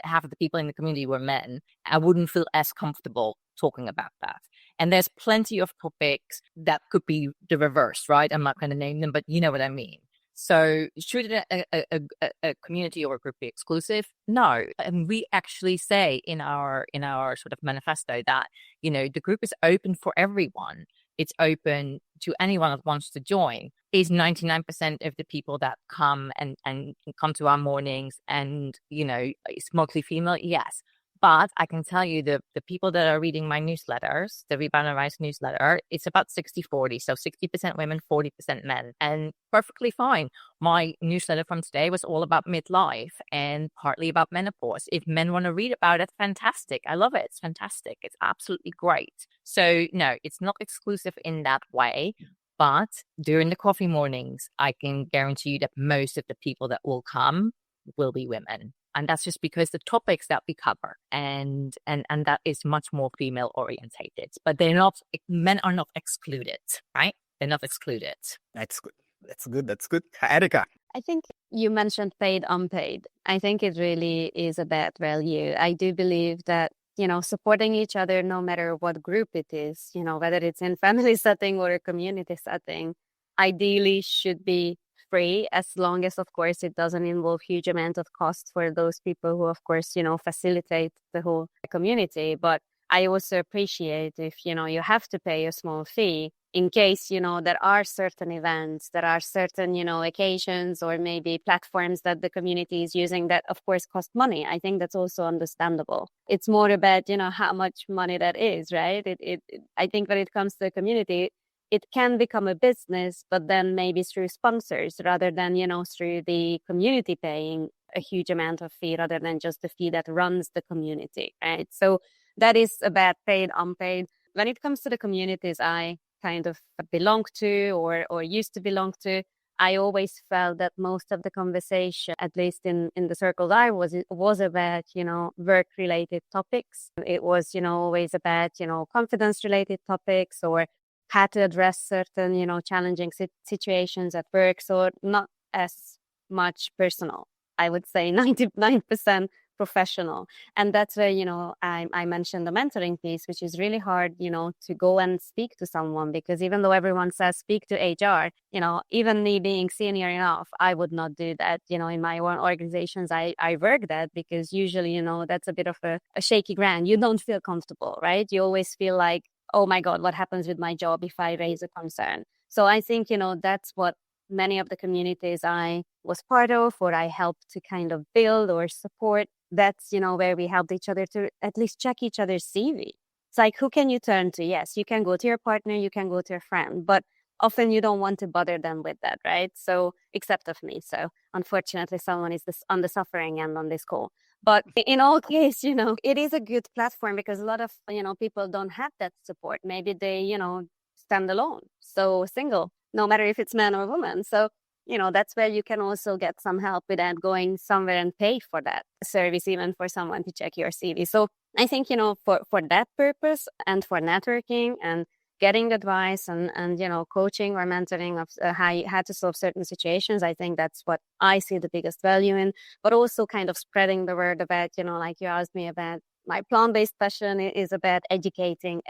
half of the people in the community were men. I wouldn't feel as comfortable talking about that. And there's plenty of topics that could be the reverse, right? I'm not going to name them, but you know what I mean. So should a community or a group be exclusive? No. And we actually say in our sort of manifesto that, the group is open for everyone. It's open to anyone that wants to join. Is 99% of the people that come and come to our mornings and, is mostly female? Yes. But I can tell you the people that are reading my newsletters, the Rebound and Rise newsletter, it's about 60-40. So 60% women, 40% men. And perfectly fine. My newsletter from today was all about midlife and partly about menopause. If men want to read about it, fantastic. I love it. It's fantastic. It's absolutely great. So no, it's not exclusive in that way. But during the coffee mornings, I can guarantee you that most of the people that will come will be women. And that's just because the topics that we cover and that is much more female orientated. But men are not excluded, right? They're not excluded. That's good. That's good. Erika. I think you mentioned paid, unpaid. I think it really is a bad value. I do believe that, supporting each other, no matter what group it is, whether it's in family setting or a community setting, ideally should be free, as long as, of course, it doesn't involve huge amount of costs for those people who, of course, facilitate the whole community. But I also appreciate if, you have to pay a small fee in case, there are certain events, there are certain, occasions or maybe platforms that the community is using that, of course, cost money. I think that's also understandable. It's more about, how much money that is, right? I think when it comes to the community, it can become a business, but then maybe through sponsors rather than, through the community paying a huge amount of fee rather than just the fee that runs the community, right? So that is about paid, unpaid. When it comes to the communities I kind of belong to or used to belong to, I always felt that most of the conversation, at least in the circles I was, it was about, work-related topics. It was, always about, confidence-related topics or how to address certain, challenging situations at work. So not as much personal. I would say 99% professional. And that's where, I mentioned the mentoring piece, which is really hard, to go and speak to someone, because even though everyone says speak to HR, even me being senior enough, I would not do that. In my own organizations, I work that because usually, that's a bit of a shaky ground. You don't feel comfortable, right? You always feel like, oh my God, what happens with my job if I raise a concern? So I think, that's what many of the communities I was part of or I helped to kind of build or support. That's, where we helped each other to at least check each other's CV. It's like, who can you turn to? Yes, you can go to your partner, you can go to a friend, but often you don't want to bother them with that, right? So, except of me. So, unfortunately, someone is on the suffering end on this call. But in all case, it is a good platform because a lot of, people don't have that support. Maybe they, stand alone, so single, no matter if it's man or woman. So, that's where you can also get some help without going somewhere and pay for that service, even for someone to check your CV. So I think, for that purpose and for networking and getting advice and coaching or mentoring of how to solve certain situations, I think that's what I see the biggest value in. But also kind of spreading the word about, like you asked me about, my plant-based passion is about educating.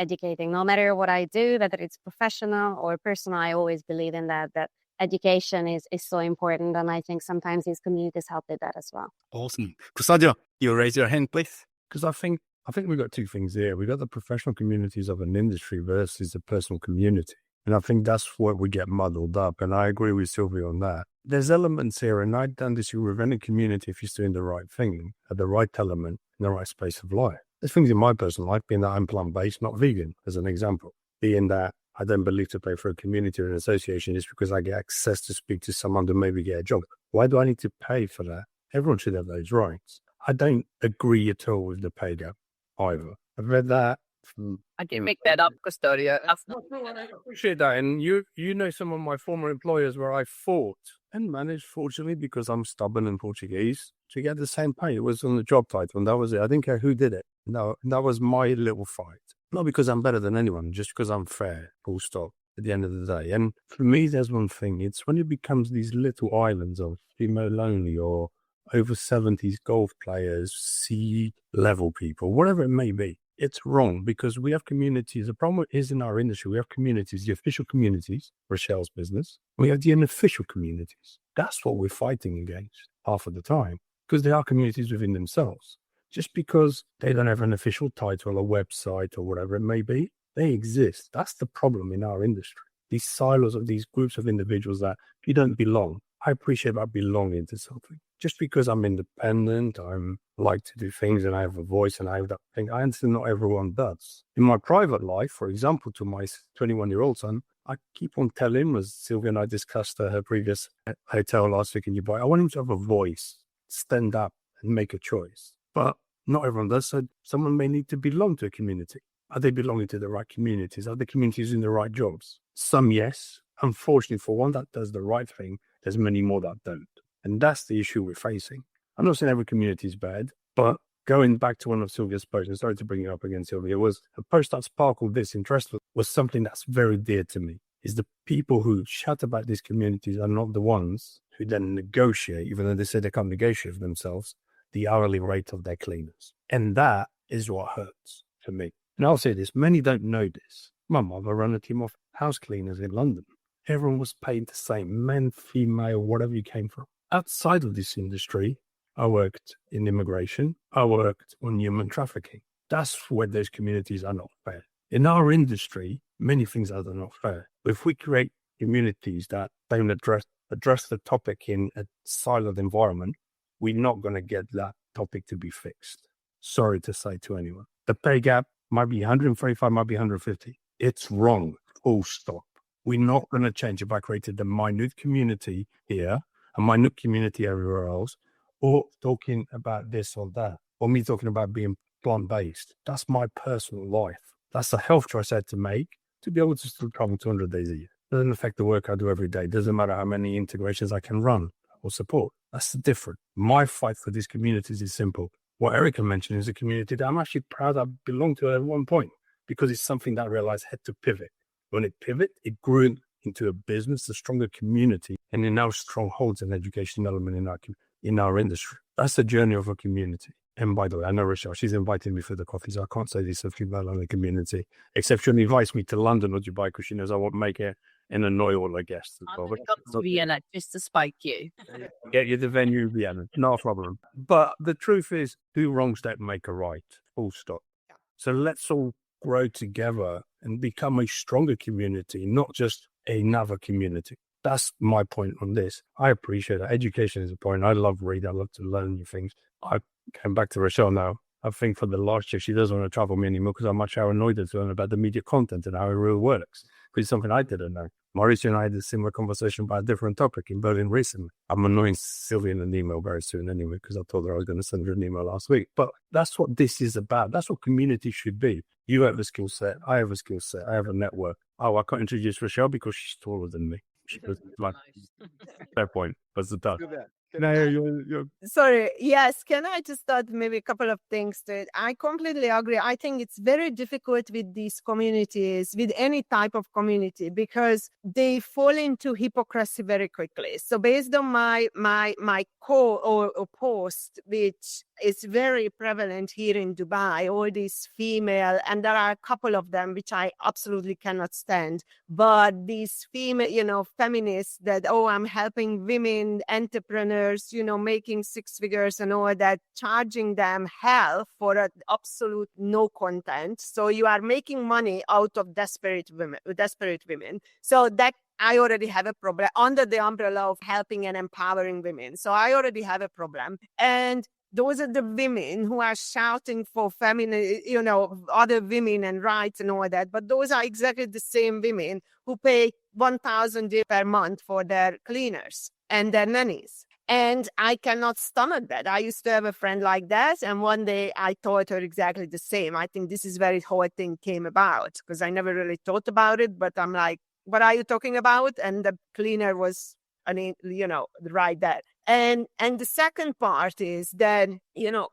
No matter what I do, whether it's professional or personal, I always believe in that education is so important. And I think sometimes these communities help with that as well. Awesome. Custódio, you raise your hand, please. Because I think we've got two things here. We've got the professional communities of an industry versus the personal community. And I think that's where we get muddled up. And I agree with Szilvia on that. There's elements here, and I don't disagree with any community if you're doing the right thing at the right element in the right space of life. There's things in my personal life, being that I'm plant-based, not vegan, as an example. Being that I don't believe to pay for a community or an association is because I get access to speak to someone to maybe get a job. Why do I need to pay for that? Everyone should have those rights. I don't agree at all with the pay gap either. I've read that. I didn't make that up, Custódio. I appreciate that. And you know some of my former employers where I fought and managed, fortunately, because I'm stubborn and Portuguese, to get the same pay. It was on the job title, and that was it. I didn't care who did it. No, that was my little fight. Not because I'm better than anyone, just because I'm fair, full stop, at the end of the day. And for me, there's one thing. It's when it becomes these little islands of female only or over 70s golf players, C-level people, whatever it may be. It's wrong because we have communities. The problem is in our industry, we have communities, the official communities, Rachelle's business. We have the unofficial communities. That's what we're fighting against half of the time because they are communities within themselves. Just because they don't have an official title, a website or whatever it may be, they exist. That's the problem in our industry. These silos of these groups of individuals that you don't belong. I appreciate about belonging to something. Just because I'm independent, I'm like to do things and I have a voice and I have that thing. I understand not everyone does. In my private life, for example, to my 21-year-old son, I keep on telling him, as Szilvia and I discussed her previous hotel last week in Dubai, I want him to have a voice, stand up and make a choice. But not everyone does. So someone may need to belong to a community. Are they belonging to the right communities? Are the communities in the right jobs? Some, yes. Unfortunately, for one that does the right thing, there's many more that don't. And that's the issue we're facing. I'm not saying every community is bad, but going back to one of Szilvia's posts, and sorry to bring it up again, Szilvia, was a post that sparkled this interest was something that's very dear to me. Is the people who shout about these communities are not the ones who then negotiate, even though they say they can't negotiate for themselves, the hourly rate of their cleaners. And that is what hurts for me. And I'll say this, many don't know this. My mother ran a team of house cleaners in London. Everyone was paid the same, men, female, whatever you came from. Outside of this industry, I worked in immigration. I worked on human trafficking. That's where those communities are not fair. In our industry, many things are not fair. If we create communities that don't address the topic in a siloed environment, we're not going to get that topic to be fixed. Sorry to say to anyone. The pay gap might be 135, might be 150. It's wrong. Full stop. We're not going to change if I created a minute community here, a minute community everywhere else, or talking about this or that, or me talking about being plant-based. That's my personal life. That's a health choice I had to make to be able to still travel 200 days a year. It doesn't affect the work I do every day. It doesn't matter how many integrations I can run or support. That's the difference. My fight for these communities is simple. What Erika mentioned is a community that I'm actually proud I belonged to at one point because it's something that I realized had to pivot. When it pivoted, it grew into a business, a stronger community, and it now strongholds an education element in our industry. That's the journey of a community. And by the way, I know Rachelle, she's invited me for the coffee, so I can't say this of female-only community, except she invites me to London or Dubai because she knows I won't make it and annoy all her guests. I'm going to come to Vienna just to spike you. Get you the venue in Vienna, no problem. But the truth is, who wrongs don't make a right, full stop. So let's all grow together and become a stronger community, not just another community. That's my point on this. I appreciate that. Education is a point. I love reading. I love to learn new things. I came back to Rachelle now. I think for the last year, she doesn't want to travel me anymore because I'm much how annoyed her to learn about the media content and how it really works, which is something I didn't know. Mauricio and I had a similar conversation about a different topic in Berlin recently. I'm annoying Szilvia in an email very soon anyway, because I told her I was going to send her an email last week. But that's what this is about. That's what community should be. You have a skill set. I have a skill set. I have a network. Oh, I can't introduce Rachelle because she's taller than me. She goes, like, fair point. But it's done. Can I hear you? Sorry. Yes. Can I just add maybe a couple of things to it? I completely agree. I think it's very difficult with these communities, with any type of community, because they fall into hypocrisy very quickly. So based on my call or post, which is very prevalent here in Dubai, all these female, and there are a couple of them which I absolutely cannot stand, but these female, feminists that, I'm helping women entrepreneurs, making six figures and all that, charging them hell for an absolute no content. So you are making money out of desperate women. So that I already have a problem under the umbrella of helping and empowering women. So I already have a problem. And those are the women who are shouting for feminine, other women and rights and all that. But those are exactly the same women who pay 1,000 per month for their cleaners and their nannies. And I cannot stomach that. I used to have a friend like that. And one day I told her exactly the same. I think this is where the whole thing came about, because I never really thought about it. But I'm like, what are you talking about? And the cleaner was, right there. And the second part is that,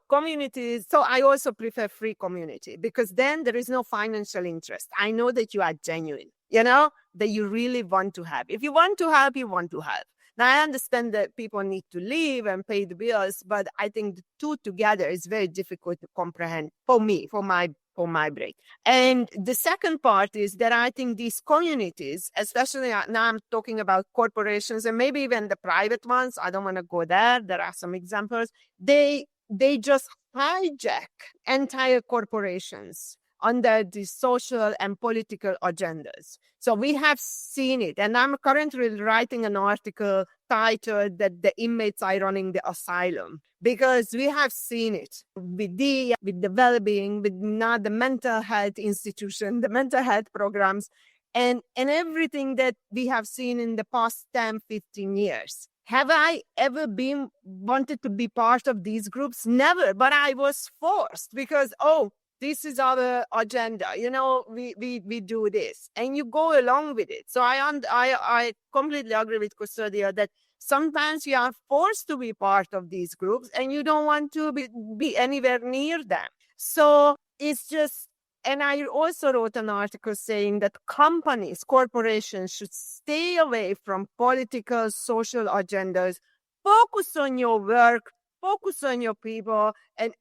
communities. So I also prefer free community, because then there is no financial interest. I know that you are genuine, that you really want to help. If you want to help, you want to help. Now, I understand that people need to live and pay the bills, but I think the two together is very difficult to comprehend for me, for my brain. And the second part is that I think these communities, especially now I'm talking about corporations and maybe even the private ones, I don't want to go there. There are some examples. They just hijack entire corporations under the social and political agendas. So we have seen it. And I'm currently writing an article titled that the inmates are running the asylum, because we have seen it with the well-being, with now the mental health institution, the mental health programs, and everything that we have seen in the past 10, 15 years. Have I ever wanted to be part of these groups? Never, but I was forced because, this is our agenda. We do this, and you go along with it. So I completely agree with Custódio that sometimes you are forced to be part of these groups, and you don't want to be anywhere near them. So it's just, and I also wrote an article saying that corporations should stay away from political, social agendas. Focus on your work. Focus on your people, and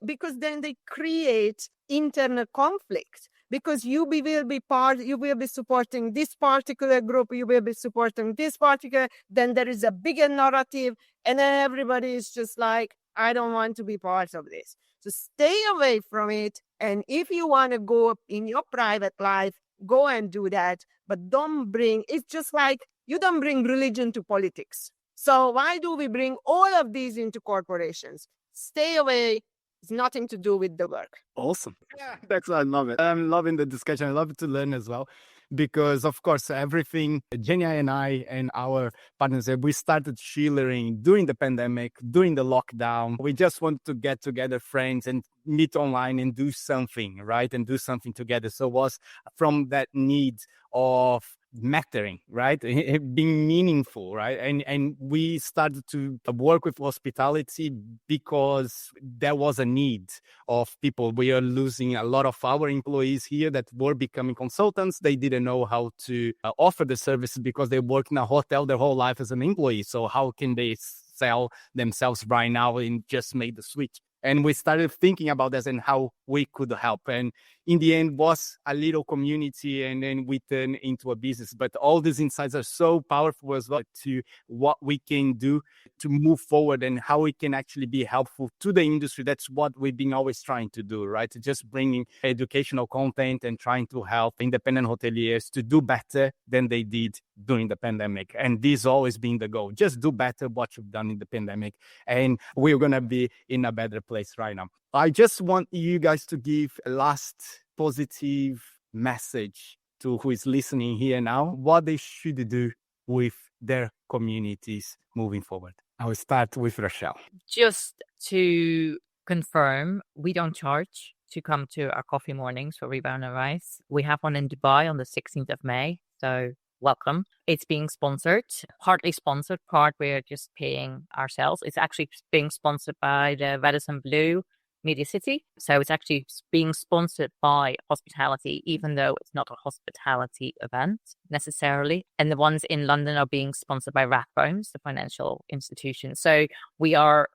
because then they create internal conflict, because you will be supporting this particular group, you will be supporting this particular, then there is a bigger narrative, and then everybody is just like, I don't want to be part of this. So stay away from it, and if you want to go in your private life, go and do that, but it's just like you don't bring religion to politics. So why do we bring all of these into corporations? Stay away. It's nothing to do with the work. Awesome. Yeah, I love it. I'm loving the discussion. I love to learn as well, because of course, everything Genia and I and our partners, we started Schulering during the pandemic, during the lockdown. We just want to get together friends and meet online and do something, right? And do something together. So it was from that need of mattering, right? Being meaningful, right? And we started to work with hospitality because there was a need of people. We are losing a lot of our employees here that were becoming consultants. They didn't know how to offer the service because they worked in a hotel their whole life as an employee. So how can they sell themselves right now and just make the switch? And we started thinking about this and how we could help. And in the end was a little community, and then we turned into a business. But all these insights are so powerful as well to what we can do to move forward and how we can actually be helpful to the industry. That's what we've been always trying to do, right? Just bringing educational content and trying to help independent hoteliers to do better than they did during the pandemic. And this always been the goal. Just do better what you've done in the pandemic. And we're going to be in a better place right now. I just want you guys to give a last positive message to who is listening here now, what they should do with their communities moving forward? I will start with Rachelle. Just to confirm, we don't charge to come to our coffee mornings for Rebound and Rise. We have one in Dubai on the 16th of May. So welcome. It's being sponsored, partly sponsored, part we're just paying ourselves. It's actually being sponsored by the Radisson Blu Media City. So it's actually being sponsored by hospitality, even though it's not a hospitality event necessarily. And the ones in London are being sponsored by Rathbones, the financial institution. So we don't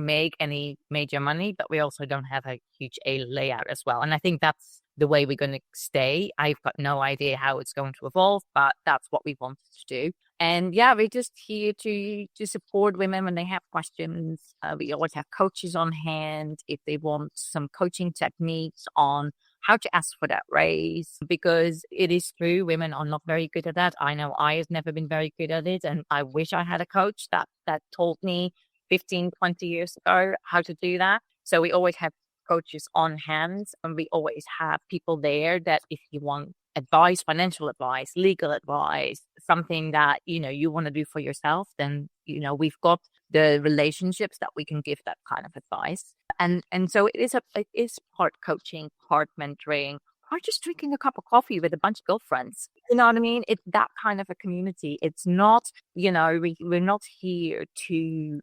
make any major money, but we also don't have a huge A layout as well. And I think that's the way we're going to stay. I've got no idea how it's going to evolve, but that's what we wanted to do. And yeah, we're just here to support women when they have questions. We always have coaches on hand if they want some coaching techniques on how to ask for that raise, because it is true, women are not very good at that. I know I have never been very good at it, and I wish I had a coach that told me 15, 20 years ago how to do that. So we always have coaches on hand, and we always have people there that if you want advice, financial advice, legal advice, something that you want to do for yourself, then we've got the relationships that we can give that kind of advice. And so it is part coaching, part mentoring, or just drinking a cup of coffee with a bunch of girlfriends. You know what I mean? It's that kind of a community. It's not, we're not here to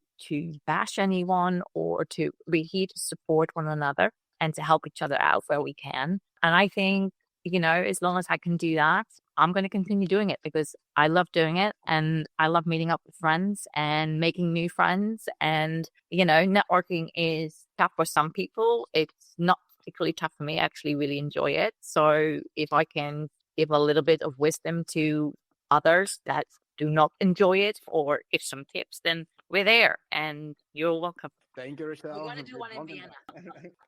bash anyone we're here to support one another and to help each other out where we can. And I think, as long as I can do that, I'm going to continue doing it because I love doing it and I love meeting up with friends and making new friends. And, networking is tough for some people. It's not particularly tough for me. I actually really enjoy it. So if I can give a little bit of wisdom to others that do not enjoy it or give some tips, then we're there and you're welcome. Thank you, Rachelle. We're going to do one in Vienna.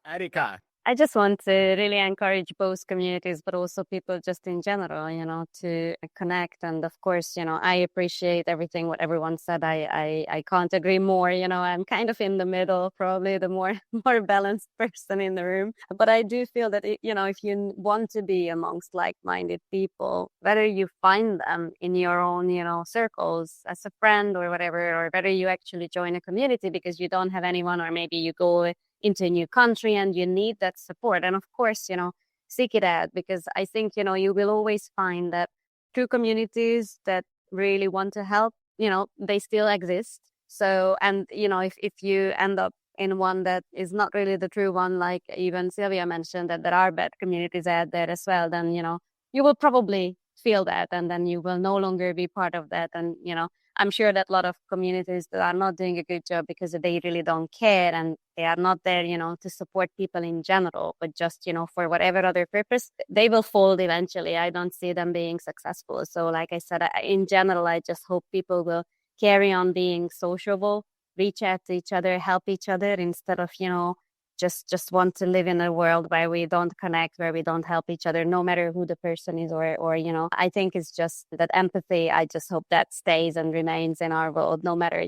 Erika. I just want to really encourage both communities, but also people just in general, to connect. And of course, I appreciate everything what everyone said. I can't agree more. I'm kind of in the middle, probably the more balanced person in the room. But I do feel that, if you want to be amongst like-minded people, whether you find them in your own, circles as a friend or whatever, or whether you actually join a community because you don't have anyone, or maybe you go into a new country and you need that support. And of course, seek it out, because I think, you will always find that true communities that really want to help, they still exist. So, and, if you end up in one that is not really the true one, like even Szilvia mentioned that there are bad communities out there as well, then, you will probably feel that, and then you will no longer be part of that. And, I'm sure that a lot of communities that are not doing a good job because they really don't care and they are not there, to support people in general, but just, for whatever other purpose, they will fold eventually. I don't see them being successful. So like I said, in general, I just hope people will carry on being sociable, reach out to each other, help each other, instead of, just want to live in a world where we don't connect, where we don't help each other, no matter who the person is, or I think it's just that empathy. I just hope that stays and remains in our world, no matter,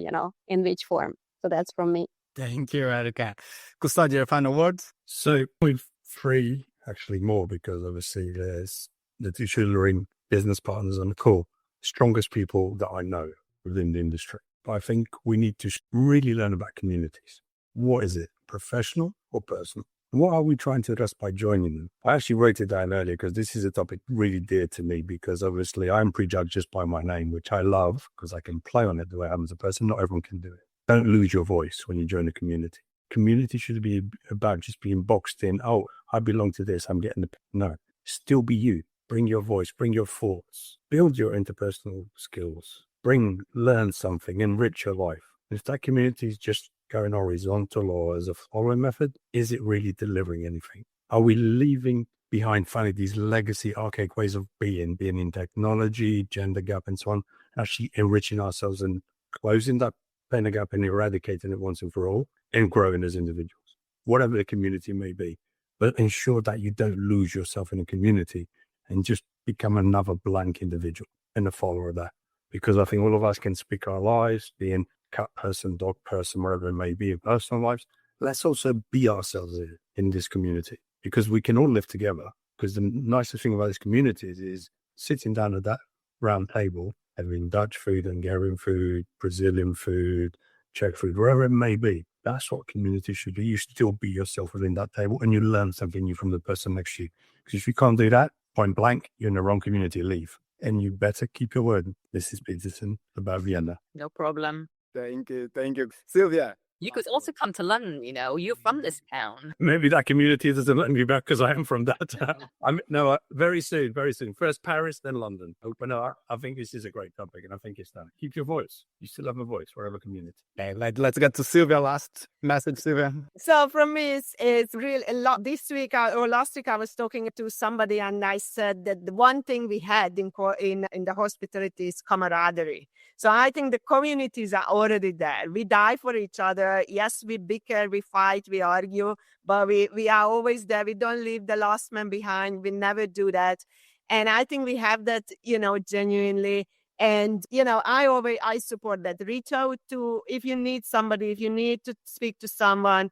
in which form. So that's from me. Thank you, Erika. Custódio, your final words? So with three, actually more, because obviously there's the two Schulering business partners on the call, strongest people that I know within the industry. But I think we need to really learn about communities. What is it? Professional or personal? What are we trying to address by joining them? I actually wrote it down earlier because this is a topic really dear to me, because obviously I'm prejudged just by my name, which I love because I can play on it the way I am as a person. Not everyone can do it. Don't lose your voice when you join a community. Community should be about just being boxed in. Oh, I belong to this. I'm getting the... No, still be you. Bring your voice, bring your thoughts, build your interpersonal skills, learn something, enrich your life. If that community is just going horizontal or as a following method, is it really delivering anything? Are we leaving behind finally these legacy archaic ways of being in technology, gender gap and so on, actually enriching ourselves and closing that gender gap and eradicating it once and for all and growing as individuals, whatever the community may be? But ensure that you don't lose yourself in a community and just become another blank individual and a follower of that. Because I think all of us can speak our lives, being cat person, dog person, wherever it may be in personal lives. Let's also be ourselves in this community, because we can all live together Because the nicest thing about these communities is sitting down at that round table, having Dutch food, Hungarian food, Brazilian food, Czech food, wherever it may be. That's what community should be. You still be yourself within that table and you learn something new from the person next to you. Because if you can't do that, point blank, you're in the wrong community, leave. And you better keep your word. This is Peterson about Vienna. No problem. Thank you. Szilvia. You could also come to London, you're from this town. Maybe that community doesn't let me back because I am from that town. Very soon. First Paris, then London. But no, I think this is a great topic and I think it's done. Keep your voice. You still have a voice, wherever community. Okay, let's get to Szilvia. Last message, Szilvia. So from me, it's really a lot. This week or last week, I was talking to somebody and I said that the one thing we had in the hospitality is camaraderie. So I think the communities are already there. We die for each other. Yes, we bicker, we fight, we argue, but we are always there. We don't leave the last man behind. We never do that. And I think we have that, genuinely. And, I support that. Reach out to, if you need somebody, if you need to speak to someone,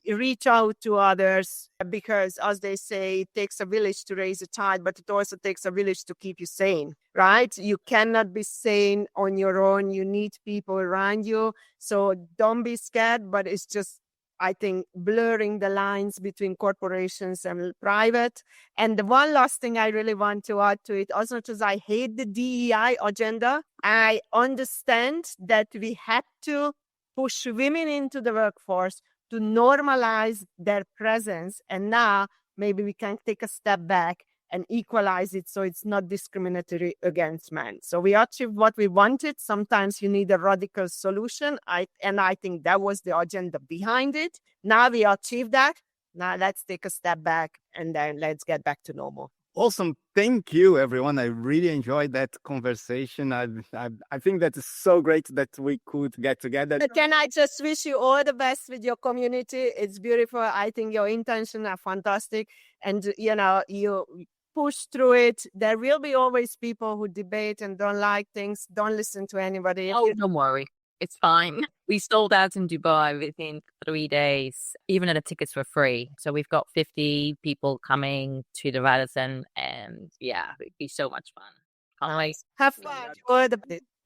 reach out to others, because as they say, it takes a village to raise a child, but it also takes a village to keep you sane, right? You cannot be sane on your own. You need people around you. So don't be scared, but it's just, I think, blurring the lines between corporations and private. And the one last thing I really want to add to it, as much as I hate the DEI agenda, I understand that we had to push women into the workforce to normalize their presence. And now maybe we can take a step back and equalize it so it's not discriminatory against men. So we achieved what we wanted. Sometimes you need a radical solution. I think that was the agenda behind it. Now we achieved that. Now let's take a step back and then let's get back to normal. Awesome. Thank you, everyone. I really enjoyed that conversation. I think that is so great that we could get together. Can I just wish you all the best with your community? It's beautiful. I think your intentions are fantastic. And, you push through it. There will be always people who debate and don't like things. Don't listen to anybody. Oh, don't worry. It's fine. We sold out in Dubai within 3 days, even though the tickets were free. So we've got 50 people coming to the Radisson, and it'd be so much fun. Can't wait. Have fun.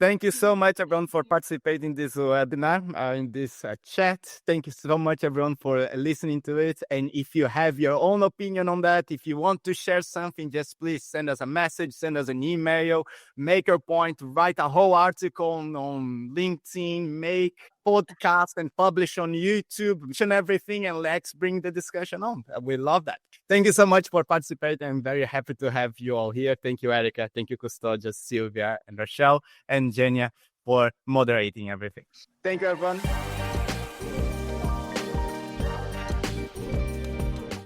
Thank you so much, everyone, for participating in this webinar, in this chat. Thank you so much, everyone, for listening to it. And if you have your own opinion on that, if you want to share something, just please send us a message, send us an email, make your point, write a whole article on LinkedIn, make podcast and publish on YouTube and everything, and let's bring the discussion on. We love that. Thank you so much for participating. I'm very happy to have you all here. Thank you, Erika. Thank you, Custódio, Szilvia, and Rachelle, and Jenia for moderating everything. Thank you, everyone.